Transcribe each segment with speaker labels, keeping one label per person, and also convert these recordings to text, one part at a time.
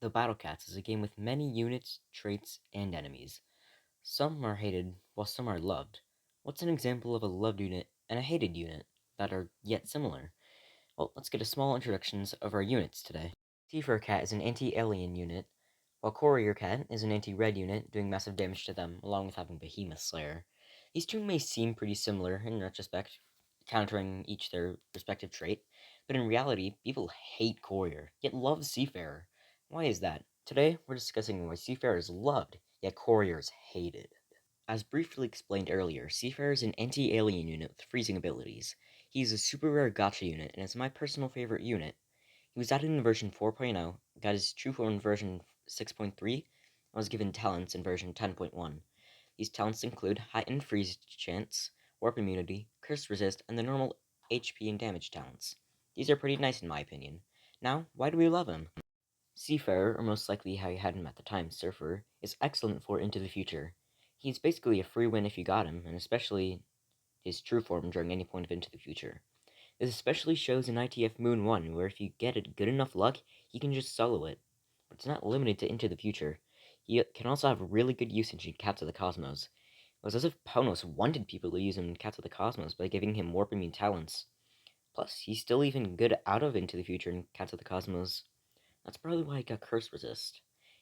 Speaker 1: The Battle Cats is a game with many units, traits, and enemies. Some are hated, while some are loved. What's an example of a loved unit and a hated unit that are yet similar? Well, let's get a small introductions of our units today. Seafarer Cat is an anti-alien unit, while Courier Cat is an anti-red unit, doing massive damage to them, along with having Behemoth Slayer. These two may seem pretty similar in retrospect, countering each their respective trait, but in reality, people hate Courier, yet love Seafarer. Why is that? Today, we're discussing why Seafarer is loved, yet Courier is hated. As briefly explained earlier, Seafarer is an anti-alien unit with freezing abilities. He is a super rare gacha unit, and is my personal favorite unit. He was added in version 4.0, got his true form in version 6.3, and was given talents in version 10.1. These talents include heightened freeze chance, warp immunity, curse resist, and the normal HP and damage talents. These are pretty nice in my opinion. Now, why do we love him? Seafarer, or most likely how you had him at the time, Surfer, is excellent for Into the Future. He's basically a free win if you got him, and especially his true form during any point of Into the Future. This especially shows in ITF Moon 1, where if you get it good enough luck, he can just solo it. But it's not limited to Into the Future. He can also have really good usage in Cats of the Cosmos. It was as if Ponos wanted people to use him in Cats of the Cosmos by giving him warp immune talents. Plus, he's still even good out of Into the Future in Cats of the Cosmos. That's probably why he got Curse Resist.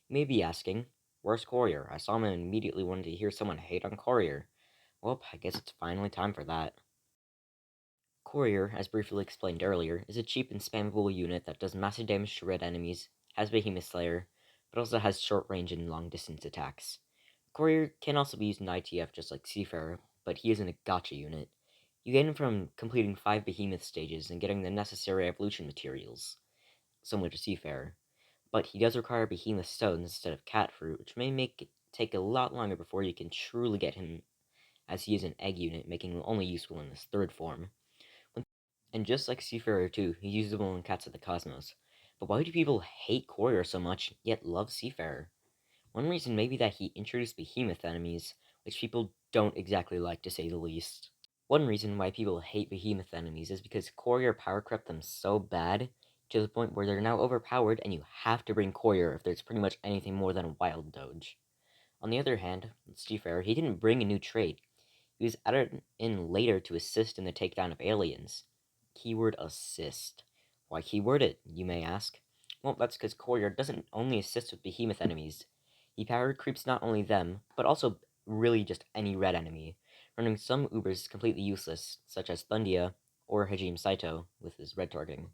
Speaker 1: You may be asking, where's Courier? I saw him and immediately wanted to hear someone hate on Courier. Well, I guess it's finally time for that. Courier, as briefly explained earlier, is a cheap and spammable unit that does massive damage to red enemies, has Behemoth Slayer, but also has short range and long distance attacks. Courier can also be used in ITF just like Seafarer, but he isn't a gacha unit. You gain him from completing 5 Behemoth stages and getting the necessary evolution materials, similar to Seafarer. But he does require Behemoth Stones instead of Cat Fruit, which may make it take a lot longer before you can truly get him, as he is an egg unit, making him only useful in his third form. And just like Seafarer 2, he's usable in Cats of the Cosmos. But why do people hate Courier so much, yet love Seafarer? One reason may be that he introduced Behemoth enemies, which people don't exactly like to say the least. One reason why people hate Behemoth enemies is because Courier power crept them so bad, to the point where they're now overpowered and you have to bring Courier if there's pretty much anything more than a Wild Doge. On the other hand, Seafarer, he didn't bring a new trait. He was added in later to assist in the takedown of aliens. Keyword assist. Why keyword it, you may ask? Well, that's because Courier doesn't only assist with Behemoth enemies. He power creeps not only them, but also really just any red enemy, rendering some Ubers completely useless, such as Thundia or Hajime Saito with his red targeting.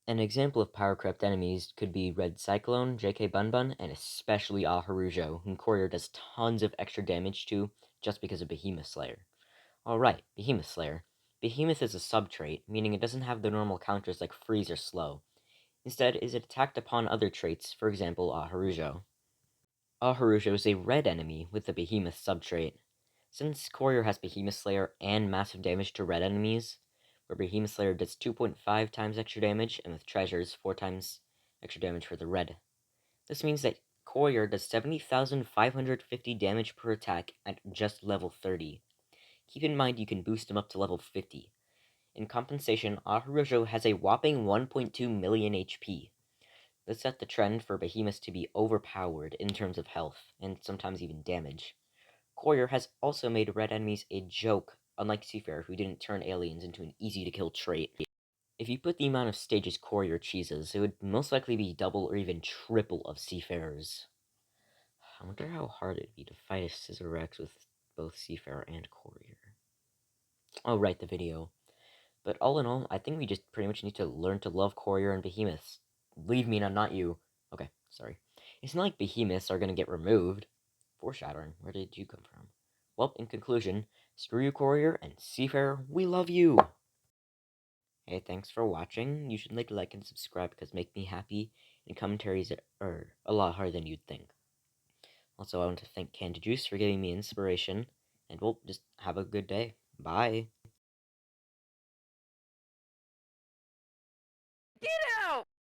Speaker 1: An example of power crept enemies could be Red Cyclone, JK Bunbun, and especially Aharujo, whom Courier does tons of extra damage to just because of Behemoth Slayer. Alright, Behemoth Slayer. Behemoth is a sub-trait, meaning it doesn't have the normal counters like Freeze or Slow. Instead, is it attacked upon other traits, for example, Aharujo. Aharujo is a red enemy with the Behemoth sub-trait. Since Courier has Behemoth Slayer and massive damage to red enemies, where Behemoth Slayer does 2.5 times extra damage, and with Treasures, 4 times extra damage for the red. This means that Courier does 70,550 damage per attack at just level 30. Keep in mind you can boost him up to level 50. In compensation, Aharujo has a whopping 1.2 million HP. This set the trend for behemoths to be overpowered in terms of health, and sometimes even damage. Courier has also made red enemies a joke, unlike Seafarer, who didn't turn aliens into an easy-to-kill trait. If you put the amount of stages Courier cheeses, it would most likely be double or even triple of Seafarer's. I wonder how hard it'd be to fight a Scissor Rex with both Seafarer and Courier. I'll write the video. But all in all, I think we just pretty much need to learn to love Courier and Behemoths. Leave me, not you. Okay, sorry. It's not like Behemoths are gonna get removed. Foreshadowing, where did you come from? Well, in conclusion, screw you, Courier, and Seafarer, we love you! Hey, thanks for watching. You should like and subscribe because make me happy, and commentaries are a lot harder than you'd think. Also, I want to thank Candy Juice for giving me inspiration, and well, just have a good day. Bye!